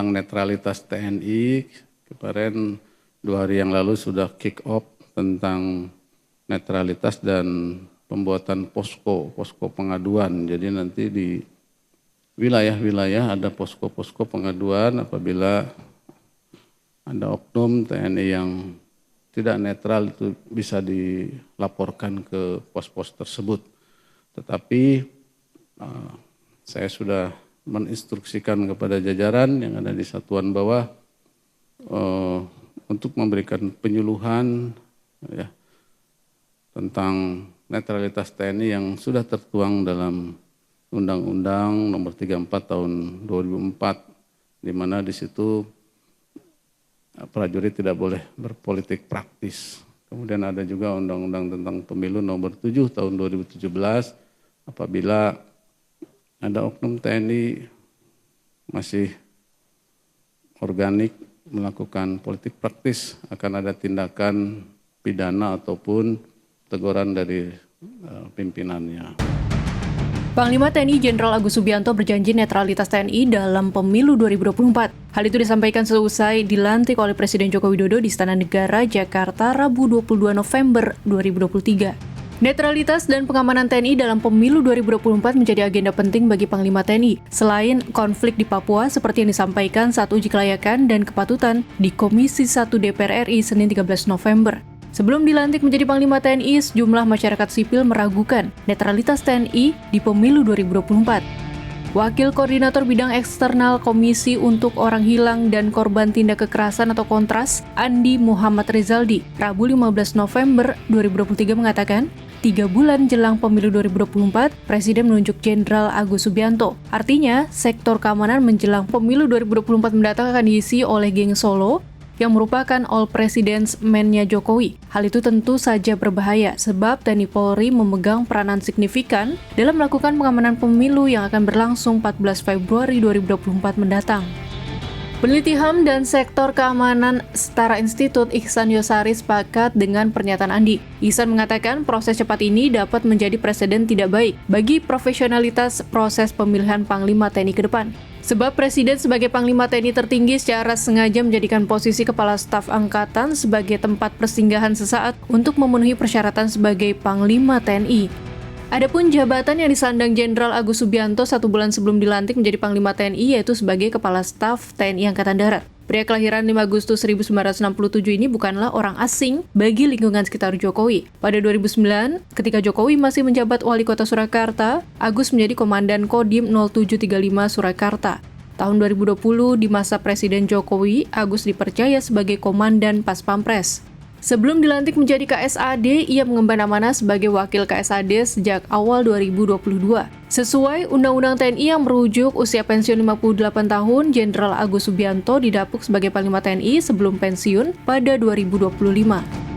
Netralitas TNI, kemarin 2 hari yang lalu sudah kick off tentang netralitas dan pembuatan posko pengaduan. Jadi nanti di wilayah-wilayah ada posko pengaduan apabila ada oknum TNI yang tidak netral, itu bisa dilaporkan ke pos-pos tersebut. Tetapi saya sudah menginstruksikan kepada jajaran yang ada di satuan bawah untuk memberikan penyuluhan ya, tentang netralitas TNI yang sudah tertuang dalam Undang-Undang Nomor 34 Tahun 2004, di mana di situ prajurit tidak boleh berpolitik praktis. Kemudian ada juga Undang-Undang tentang Pemilu Nomor 7 Tahun 2017, apabila ada oknum TNI masih organik melakukan politik praktis, akan ada tindakan pidana ataupun teguran dari pimpinannya. Panglima TNI Jenderal Agus Subianto berjanji netralitas TNI dalam pemilu 2024. Hal itu disampaikan seusai dilantik oleh Presiden Joko Widodo di Istana Negara, Jakarta, Rabu 22 November 2023. Netralitas dan pengamanan TNI dalam pemilu 2024 menjadi agenda penting bagi Panglima TNI. Selain konflik di Papua seperti yang disampaikan saat uji kelayakan dan kepatutan di Komisi 1 DPR RI Senin 13 November. Sebelum dilantik menjadi Panglima TNI, sejumlah masyarakat sipil meragukan netralitas TNI di pemilu 2024. Wakil Koordinator Bidang Eksternal Komisi untuk Orang Hilang dan Korban Tindak Kekerasan atau Kontras, Andi Muhammad Rizaldi, Rabu 15 November 2023 mengatakan, 3 bulan jelang pemilu 2024, Presiden menunjuk Jenderal Agus Subianto. Artinya, sektor keamanan menjelang pemilu 2024 mendatang akan diisi oleh geng Solo, yang merupakan All Presidents Man-nya Jokowi. Hal itu tentu saja berbahaya, sebab TNI Polri memegang peranan signifikan dalam melakukan pengamanan pemilu yang akan berlangsung 14 Februari 2024 mendatang. Peneliti HAM dan Sektor Keamanan Setara Institut Ihsan Yosari sepakat dengan pernyataan Andi. Ihsan mengatakan proses cepat ini dapat menjadi presiden tidak baik bagi profesionalitas proses pemilihan Panglima TNI ke depan. Sebab Presiden sebagai Panglima TNI tertinggi secara sengaja menjadikan posisi Kepala Staf Angkatan sebagai tempat persinggahan sesaat untuk memenuhi persyaratan sebagai Panglima TNI. Adapun jabatan yang disandang Jenderal Agus Subianto 1 bulan sebelum dilantik menjadi Panglima TNI yaitu sebagai Kepala Staf TNI Angkatan Darat. Pria kelahiran 5 Agustus 1967 ini bukanlah orang asing bagi lingkungan sekitar Jokowi. Pada 2009, ketika Jokowi masih menjabat Wali Kota Surakarta, Agus menjadi Komandan Kodim 0735 Surakarta. Tahun 2020, di masa Presiden Jokowi, Agus dipercaya sebagai Komandan Pas Pampres. Sebelum dilantik menjadi KSAD, ia mengemban amanah sebagai wakil KSAD sejak awal 2022. Sesuai Undang-Undang TNI yang merujuk usia pensiun 58 tahun, Jenderal Agus Subianto didapuk sebagai Panglima TNI sebelum pensiun pada 2025.